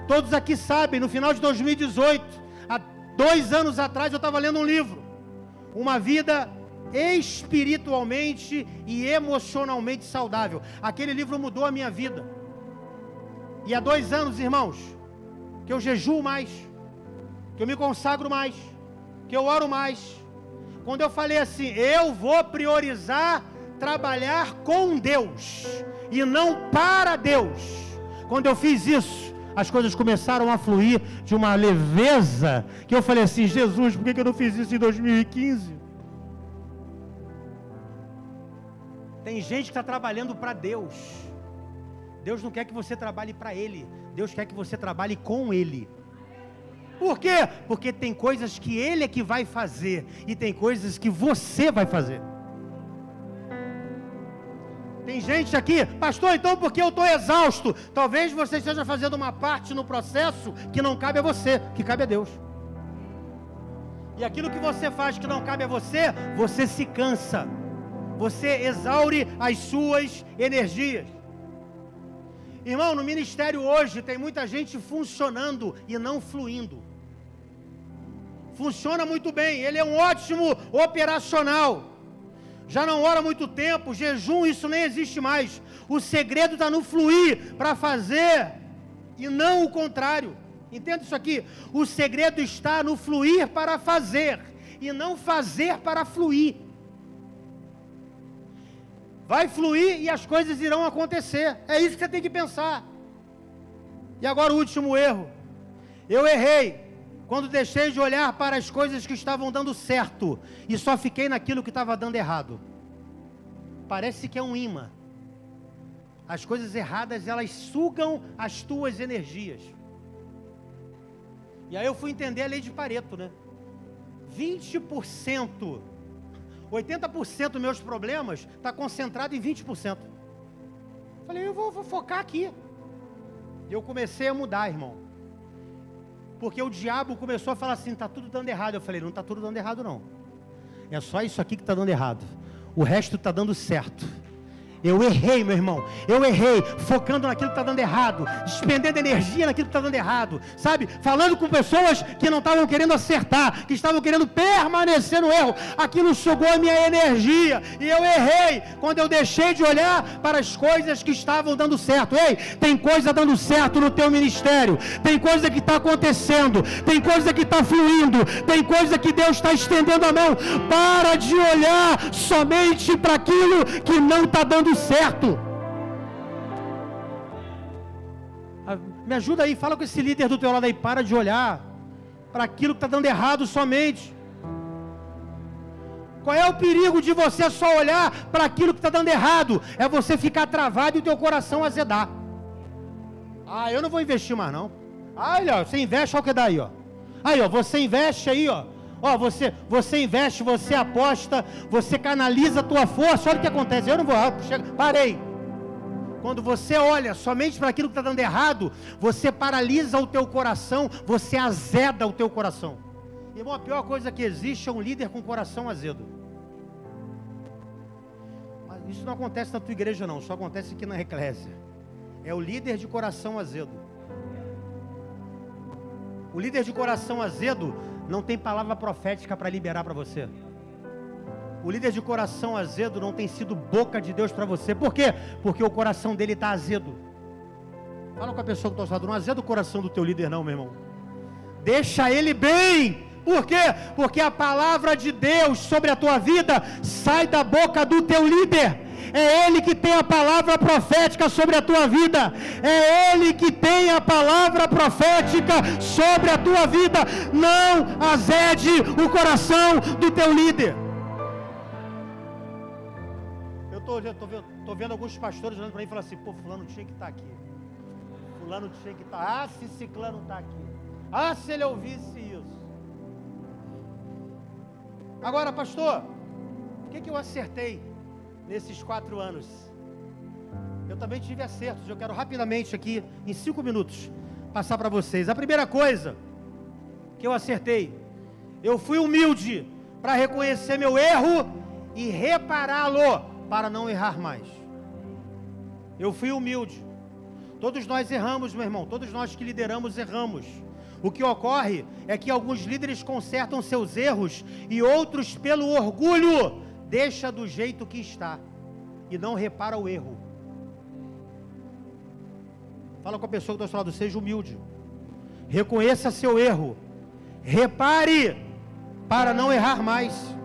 Todos aqui sabem, no final de 2018, há 2 anos atrás eu estava lendo um livro, Uma Vida Espiritualmente e Emocionalmente Saudável. Aquele livro mudou a minha vida. E há 2 anos, irmãos, que eu jejuo mais, que eu me consagro mais, que eu oro mais. Quando eu falei assim, eu vou priorizar trabalhar com Deus e não para Deus. Quando eu fiz isso, as coisas começaram a fluir de uma leveza, que eu falei assim, Jesus, por que eu não fiz isso em 2015? Tem gente que está trabalhando para Deus. Deus não quer que você trabalhe para Ele. Deus quer que você trabalhe com Ele. Por quê? Porque tem coisas que Ele é que vai fazer e tem coisas que você vai fazer. Tem gente aqui, pastor, então porque eu estou exausto. Talvez você esteja fazendo uma parte no processo que não cabe a você, que cabe a Deus. E aquilo que você faz que não cabe a você, você se cansa. Você exaure as suas energias. Irmão, no ministério hoje tem muita gente funcionando e não fluindo. Funciona muito bem, ele é um ótimo operacional. Já não ora há muito tempo, jejum, isso nem existe mais. O segredo está no fluir para fazer e não o contrário. Entenda isso aqui. O segredo está no fluir para fazer e não fazer para fluir. Vai fluir e as coisas irão acontecer. É isso que você tem que pensar. E agora o último erro. Eu errei quando deixei de olhar para as coisas que estavam dando certo e só fiquei naquilo que estava dando errado. Parece que é um imã. As coisas erradas, elas sugam as tuas energias. E aí eu fui entender a lei de Pareto, né? 20%, 80% dos meus problemas está concentrado em 20%. Falei, eu vou focar aqui. E eu comecei a mudar, irmão. Porque o diabo começou a falar assim, está tudo dando errado. Eu falei, não está tudo dando errado não. É só isso aqui que está dando errado. O resto está dando certo. Eu errei, meu irmão, eu errei, focando naquilo que está dando errado, despendendo energia naquilo que está dando errado, sabe, falando com pessoas que não estavam querendo acertar, que estavam querendo permanecer no erro, aquilo sugou a minha energia, e eu errei, quando eu deixei de olhar para as coisas que estavam dando certo. Ei, tem coisa dando certo no teu ministério, tem coisa que está acontecendo, tem coisa que está fluindo, tem coisa que Deus está estendendo a mão. Para de olhar somente para aquilo que não está dando certo. Me ajuda aí, fala com esse líder do teu lado aí, para de olhar para aquilo que está dando errado somente. Qual é o perigo de você só olhar para aquilo que está dando errado? É você ficar travado e o teu coração azedar. Ah, eu não vou investir mais não. Ah, olha, você investe, olha o que dá aí, ó. Aí, ó, você investe aí, ó. Ó, você investe, você aposta, você canaliza a tua força, olha o que acontece, eu não vou, parei. Quando você olha somente para aquilo que está dando errado, você paralisa o teu coração, você azeda o teu coração. Irmão, a pior coisa que existe é um líder com coração azedo. Mas isso não acontece na tua igreja não, só acontece aqui na eclésia. É o líder de coração azedo. O líder de coração azedo não tem palavra profética para liberar para você. O líder de coração azedo não tem sido boca de Deus para você. Por quê? Porque o coração dele está azedo. Fala com a pessoa que está ao lado, não azeda o coração do teu líder não, meu irmão. Deixa ele bem. Por quê? Porque a palavra de Deus sobre a tua vida sai da boca do teu líder. É Ele que tem a palavra profética sobre a tua vida. É Ele que tem a palavra profética sobre a tua vida. Não azede o coração do teu líder. Eu tô vendo alguns pastores olhando para mim e falando assim, pô, fulano tinha que estar aqui. Fulano tinha que estar. Ah, se ciclano está aqui. Ah, se ele ouvisse isso. Agora, pastor, o que eu acertei nesses 4 anos? Eu também tive acertos. Eu quero rapidamente aqui, em 5 minutos, passar para vocês. A primeira coisa que eu acertei, eu fui humilde para reconhecer meu erro e repará-lo para não errar mais. Eu fui humilde. Todos nós erramos, meu irmão. Todos nós que lideramos erramos. O que ocorre é que alguns líderes consertam seus erros e outros, pelo orgulho, deixa do jeito que está e não repara o erro. Fala com a pessoa que está ao seu lado, seja humilde. Reconheça seu erro. Repare para não errar mais.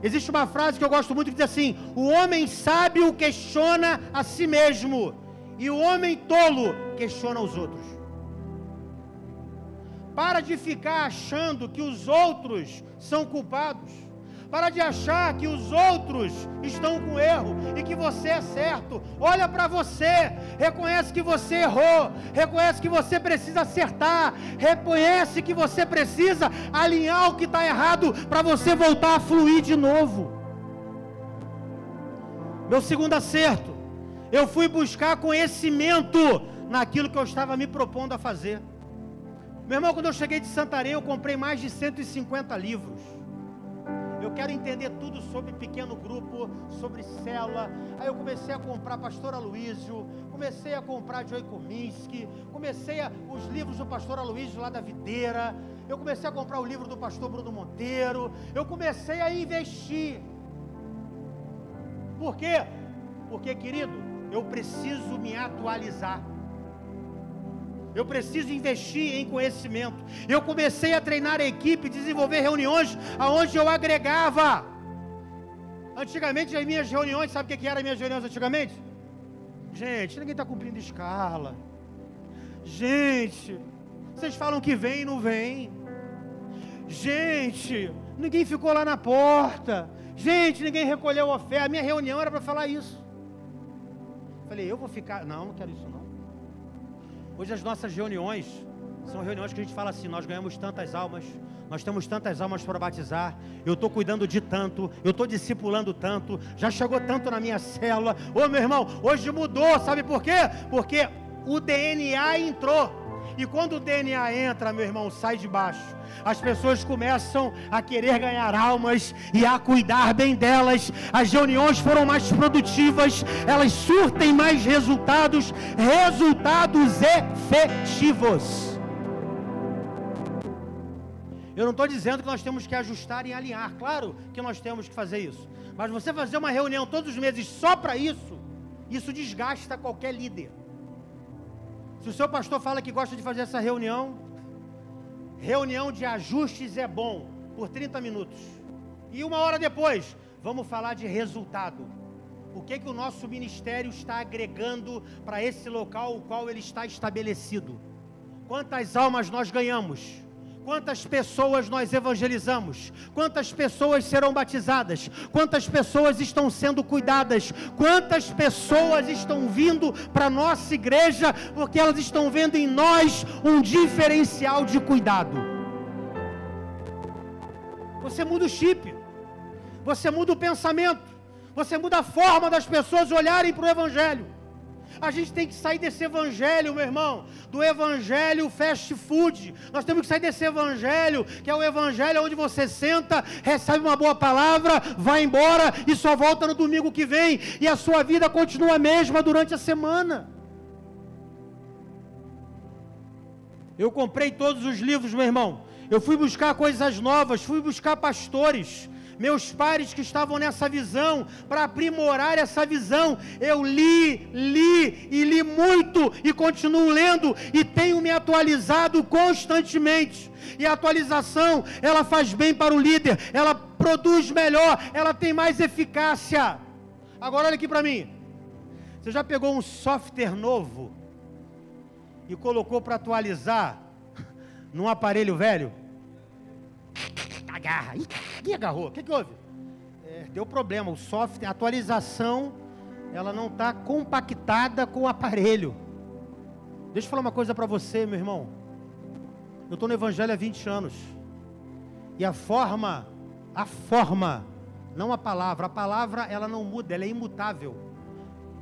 Existe uma frase que eu gosto muito que diz assim: o homem sábio questiona a si mesmo e o homem tolo questiona os outros. Para de ficar achando que os outros são culpados. Para de achar que os outros estão com erro e que você é certo. Olha para você, reconhece que você errou, reconhece que você precisa acertar, reconhece que você precisa alinhar o que está errado para você voltar a fluir de novo. Meu segundo acerto, eu fui buscar conhecimento naquilo que eu estava me propondo a fazer. Meu irmão, quando eu cheguei de Santarém, eu comprei mais de 150 livros. Eu quero entender tudo sobre pequeno grupo, sobre célula. Aí eu comecei a comprar Pastor Aloísio, comecei a comprar Joy Kominski, os livros do Pastor Aloísio lá da Videira, eu comecei a comprar o livro do Pastor Bruno Monteiro, eu comecei a investir. Por quê? Porque, querido, eu preciso me atualizar. Eu preciso investir em conhecimento. Eu comecei a treinar a equipe, desenvolver reuniões onde eu agregava. Antigamente, as minhas reuniões, sabe o que eram as minhas reuniões antigamente? Gente, ninguém está cumprindo escala. Gente, vocês falam que vem e não vem. Gente, ninguém ficou lá na porta. Gente, ninguém recolheu a oferta. A minha reunião era para falar isso. Falei, eu vou ficar... Não quero isso não. Hoje as nossas reuniões são reuniões que a gente fala assim: nós ganhamos tantas almas, nós temos tantas almas para batizar, eu estou cuidando de tanto, eu estou discipulando tanto, já chegou tanto na minha célula. Ô meu irmão, hoje mudou, sabe por quê? Porque o DNA entrou. E quando o DNA entra, meu irmão, sai de baixo. As pessoas começam a querer ganhar almas e a cuidar bem delas. As reuniões foram mais produtivas, elas surtem mais resultados efetivos. Eu não estou dizendo que nós temos que ajustar e alinhar, claro que nós temos que fazer isso. Mas você fazer uma reunião todos os meses só para isso, isso desgasta qualquer líder. Se o seu pastor fala que gosta de fazer essa reunião de ajustes é bom, por 30 minutos. E uma hora depois, vamos falar de resultado. O que o nosso ministério está agregando para esse local, o qual ele está estabelecido? Quantas almas nós ganhamos? Quantas pessoas nós evangelizamos? Quantas pessoas serão batizadas? Quantas pessoas estão sendo cuidadas? Quantas pessoas estão vindo para a nossa igreja porque elas estão vendo em nós um diferencial de cuidado? Você muda o chip, você muda o pensamento, você muda a forma das pessoas olharem para o evangelho. A gente tem que sair desse evangelho, meu irmão, do evangelho fast food. Nós temos que sair desse evangelho, que é o evangelho onde você senta, recebe uma boa palavra, vai embora e só volta no domingo que vem, e a sua vida continua a mesma durante a semana. Eu comprei todos os livros, meu irmão. Eu fui buscar coisas novas, fui buscar pastores, meus pares que estavam nessa visão, para aprimorar essa visão. Eu li muito e continuo lendo e tenho me atualizado constantemente. E a atualização, ela faz bem para o líder, ela produz melhor, ela tem mais eficácia. Agora olha aqui para mim. Você já pegou um software novo e colocou para atualizar num aparelho velho? Agarra, e agarrou, o que houve? Deu problema, o software, a atualização, ela não está compactada com o aparelho. Deixa eu falar uma coisa para você, meu irmão. Eu estou no evangelho há 20 anos, e a forma, não a palavra ela não muda, ela é imutável.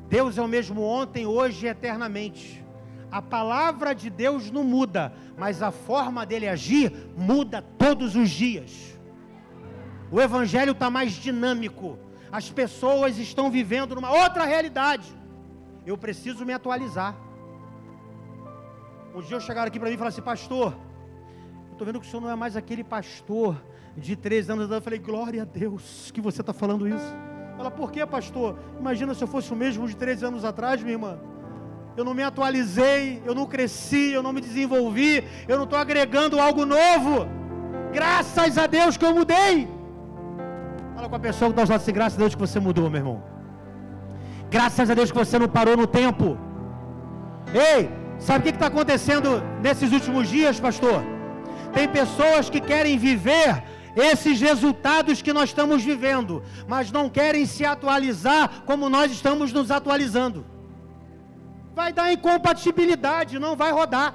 Deus é o mesmo ontem, hoje e eternamente. A palavra de Deus não muda, mas a forma dele agir muda todos os dias. O evangelho está mais dinâmico, as pessoas estão vivendo numa outra realidade. Eu preciso me atualizar. Um dia chegaram aqui para mim e falaram assim: pastor, eu estou vendo que o senhor não é mais aquele pastor de 13 anos. Eu falei: glória a Deus que você está falando isso. Ela: por que, pastor? Imagina se eu fosse o mesmo de 13 anos atrás, minha irmã. Eu não me atualizei, eu não cresci, eu não me desenvolvi, eu não estou agregando algo novo. Graças a Deus que eu mudei. Fala com a pessoa que está ao lado assim: graças a Deus que você mudou, meu irmão. Graças a Deus que você não parou no tempo. Ei, sabe o que está acontecendo nesses últimos dias, pastor? Tem pessoas que querem viver esses resultados que nós estamos vivendo, mas não querem se atualizar como nós estamos nos atualizando. Vai dar incompatibilidade, não vai rodar.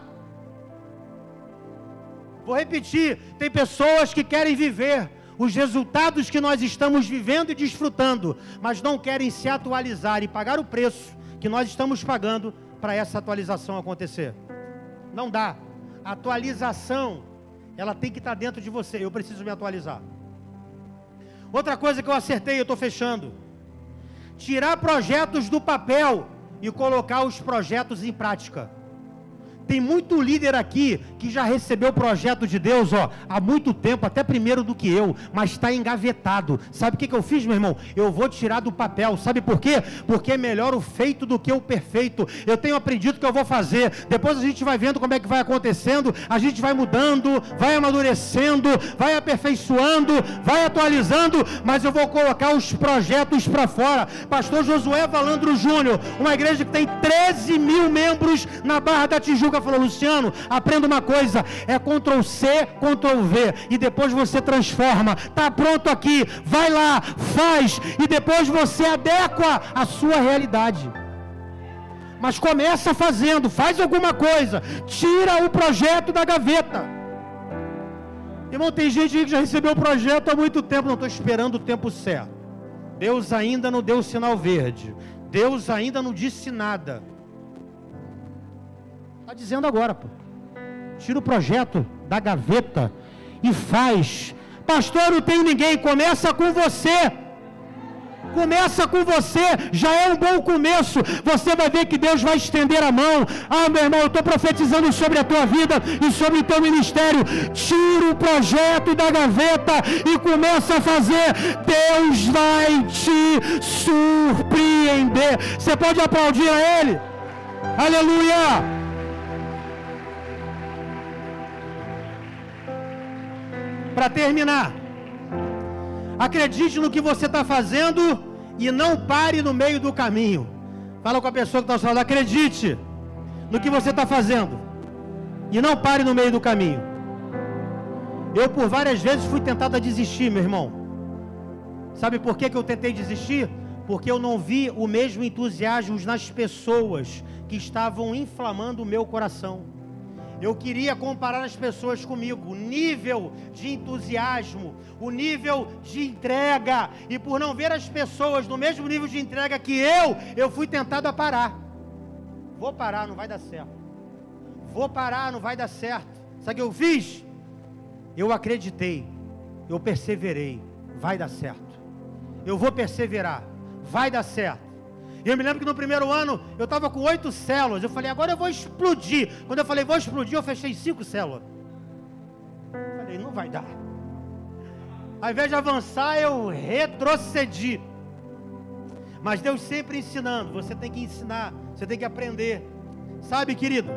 Vou repetir, tem pessoas que querem viver os resultados que nós estamos vivendo e desfrutando, mas não querem se atualizar e pagar o preço que nós estamos pagando para essa atualização acontecer. Não dá. A atualização, ela tem que estar dentro de você. Eu preciso me atualizar. Outra coisa que eu acertei, eu estou fechando: tirar projetos do papel e colocar os projetos em prática. Tem muito líder aqui que já recebeu o projeto de Deus, há muito tempo, até primeiro do que eu, mas está engavetado. Sabe o que eu fiz, meu irmão? Eu vou tirar do papel. Sabe por quê? Porque é melhor o feito do que o perfeito. Eu tenho aprendido que eu vou fazer, depois a gente vai vendo como é que vai acontecendo, a gente vai mudando, vai amadurecendo, vai aperfeiçoando, vai atualizando, mas eu vou colocar os projetos para fora. Pastor Josué Valandro Júnior, uma igreja que tem 13 mil membros na Barra da Tijuca, falou: Luciano, aprenda uma coisa, é Ctrl+C, Ctrl+V, e depois você transforma. Está pronto aqui, vai lá, faz, e depois você adequa a sua realidade. Mas começa fazendo, faz alguma coisa, tira o projeto da gaveta. Irmão, tem gente que já recebeu o projeto há muito tempo. Não, estou esperando o tempo certo. Deus ainda não deu o sinal verde, Deus ainda não disse nada. Está dizendo agora, pô. Tira o projeto da gaveta e faz. Pastor, não tenho ninguém. Começa com você. Começa com você. Já é um bom começo. Você vai ver que Deus vai estender a mão. Ah, meu irmão, eu estou profetizando sobre a tua vida e sobre o teu ministério. Tira o projeto da gaveta e começa a fazer. Deus vai te surpreender. Você pode aplaudir a Ele? Aleluia! Para terminar, acredite no que você está fazendo e não pare no meio do caminho. Fala com a pessoa que está ao seu lado: acredite no que você está fazendo e não pare no meio do caminho. Eu por várias vezes fui tentado a desistir, meu irmão. Sabe por que eu tentei desistir? Porque eu não vi o mesmo entusiasmo nas pessoas que estavam inflamando o meu coração. Eu queria comparar as pessoas comigo, o nível de entusiasmo, o nível de entrega, e por não ver as pessoas no mesmo nível de entrega que eu fui tentado a parar. Vou parar, não vai dar certo. Vou parar, não vai dar certo. Sabe o que eu fiz? Eu acreditei, eu perseverei, vai dar certo. Eu vou perseverar, vai dar certo. Eu me lembro que no primeiro ano eu estava com 8 células. Eu falei: agora eu vou explodir. Quando eu falei vou explodir, eu fechei 5 células. Falei: não vai dar. Ao invés de avançar, eu retrocedi. Mas Deus sempre ensinando. Você tem que ensinar, você tem que aprender. Sabe, querido,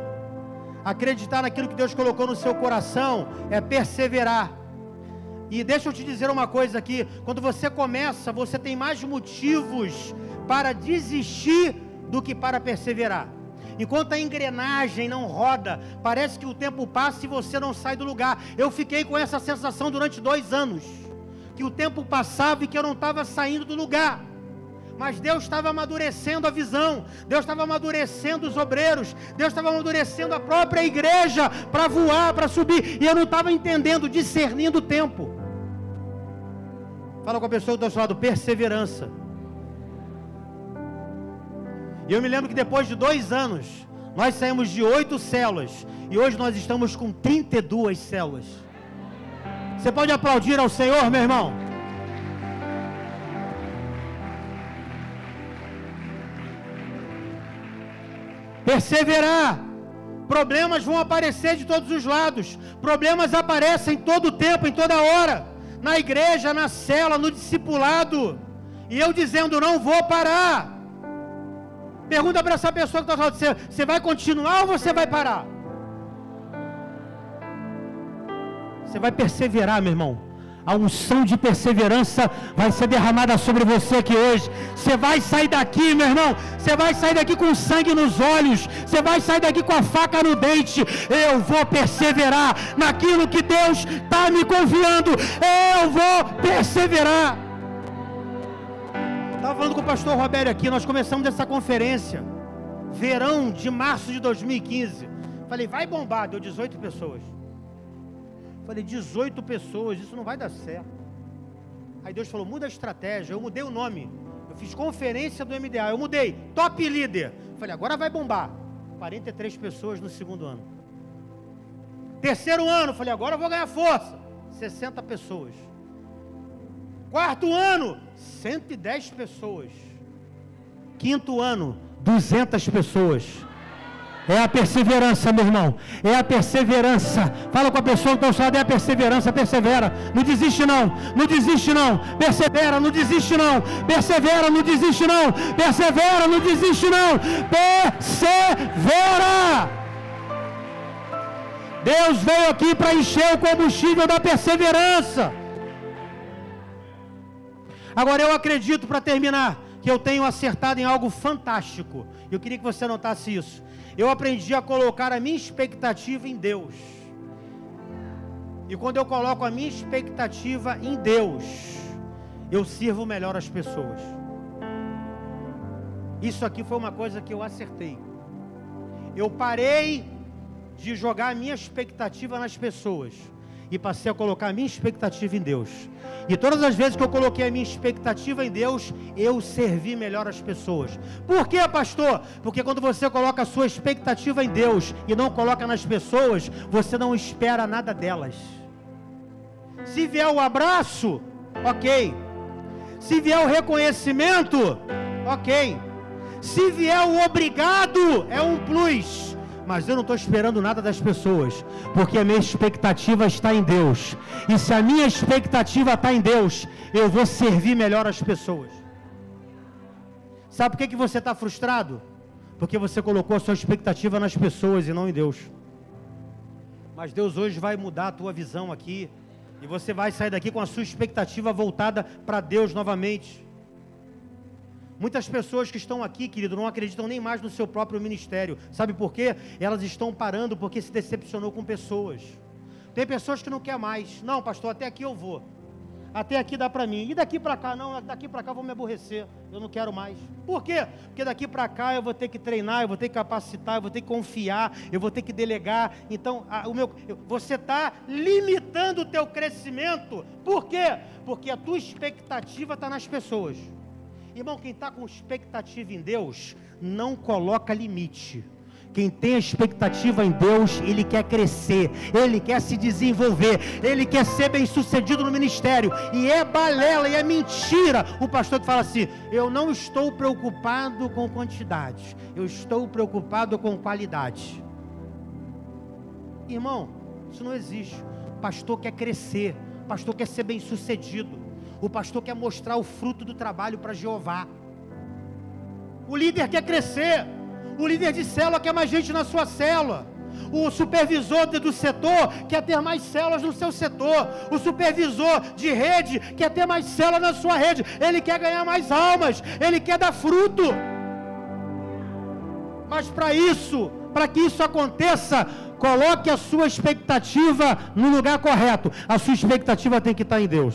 acreditar naquilo que Deus colocou no seu coração é perseverar. E deixa eu te dizer uma coisa aqui: quando você começa, você tem mais motivos para desistir do que para perseverar. Enquanto a engrenagem não roda, parece que o tempo passa e você não sai do lugar. Eu fiquei com essa sensação durante 2 anos, que o tempo passava e que eu não estava saindo do lugar. Mas Deus estava amadurecendo a visão, Deus estava amadurecendo os obreiros, Deus estava amadurecendo a própria igreja para voar, para subir, e eu não estava entendendo, discernindo o tempo. Fala com a pessoa do outro lado: perseverança. E eu me lembro que depois de 2 anos, nós saímos de 8 células, e hoje nós estamos com 32 células. Você pode aplaudir ao Senhor, meu irmão? Perseverar, Problemas vão aparecer de todos os lados. Problemas aparecem todo o tempo, em toda hora. Na igreja, na cela, no discipulado. E eu dizendo, não vou parar. Pergunta para essa pessoa que está falando, você vai continuar ou você vai parar? Você vai perseverar, meu irmão. A unção de perseverança vai ser derramada sobre você aqui hoje. Você vai sair daqui, meu irmão. Você vai sair daqui com sangue nos olhos. Você vai sair daqui com a faca no dente. Eu vou perseverar naquilo que Deus está me confiando. Eu vou perseverar. Estava falando com o pastor Roberto aqui. Nós começamos essa conferência. Verão de março de 2015. Falei, vai bombar. Deu 18 pessoas. Falei, 18 pessoas, isso não vai dar certo. Aí Deus falou, muda a estratégia. Eu mudei o nome. Eu fiz conferência do MDA. Eu mudei, top líder. Falei, agora vai bombar. 43 pessoas no segundo ano. Terceiro ano, falei, agora eu vou ganhar força. 60 pessoas. Quarto ano, 110 pessoas. Quinto ano, 200 pessoas. É a perseverança, meu irmão. É a perseverança. Fala com a pessoa que está ao seu lado, é a perseverança. Persevera. Não desiste não. Não desiste não. Persevera, não desiste não. Persevera, não desiste não. Persevera, não desiste não. Persevera. Deus veio aqui para encher o combustível da perseverança. Agora eu acredito, para terminar, que eu tenho acertado em algo fantástico. Eu queria que você anotasse isso. Eu aprendi a colocar a minha expectativa em Deus. E quando eu coloco a minha expectativa em Deus, eu sirvo melhor as pessoas. Isso aqui foi uma coisa que eu acertei. Eu parei de jogar a minha expectativa nas pessoas e passei a colocar a minha expectativa em Deus. E todas as vezes que eu coloquei a minha expectativa em Deus, eu servi melhor as pessoas. Por quê, pastor? Porque quando você coloca a sua expectativa em Deus e não coloca nas pessoas, você não espera nada delas. Se vier o abraço, ok. Se vier o reconhecimento, ok. Se vier o obrigado, é um plus. Mas eu não estou esperando nada das pessoas, porque a minha expectativa está em Deus. E se a minha expectativa está em Deus, eu vou servir melhor as pessoas. Sabe por que você está frustrado? Porque você colocou a sua expectativa nas pessoas e não em Deus. Mas Deus hoje vai mudar a tua visão aqui, e você vai sair daqui com a sua expectativa voltada para Deus novamente. Muitas pessoas que estão aqui, querido, não acreditam nem mais no seu próprio ministério. Sabe por quê? Elas estão parando porque se decepcionou com pessoas. Tem pessoas que não querem mais. Não, pastor, até aqui eu vou. Até aqui dá para mim. E daqui para cá? Não, daqui para cá eu vou me aborrecer. Eu não quero mais. Por quê? Porque daqui para cá eu vou ter que treinar, eu vou ter que capacitar, eu vou ter que confiar, eu vou ter que delegar. Então, você está limitando o teu crescimento. Por quê? Porque a tua expectativa está nas pessoas. Irmão, quem está com expectativa em Deus, não coloca limite. Quem tem expectativa em Deus, ele quer crescer, ele quer se desenvolver, ele quer ser bem sucedido no ministério. E é balela, e é mentira o pastor que fala assim, eu não estou preocupado com quantidade, eu estou preocupado com qualidade. Irmão, isso não existe. O pastor quer crescer, o pastor quer ser bem sucedido. O pastor quer mostrar o fruto do trabalho para Jeová. O líder quer crescer. O líder de célula quer mais gente na sua célula. O supervisor do setor quer ter mais células no seu setor. O supervisor de rede quer ter mais células na sua rede. Ele quer ganhar mais almas. Ele quer dar fruto. Mas para que isso aconteça, coloque a sua expectativa no lugar correto. A sua expectativa tem que estar em Deus.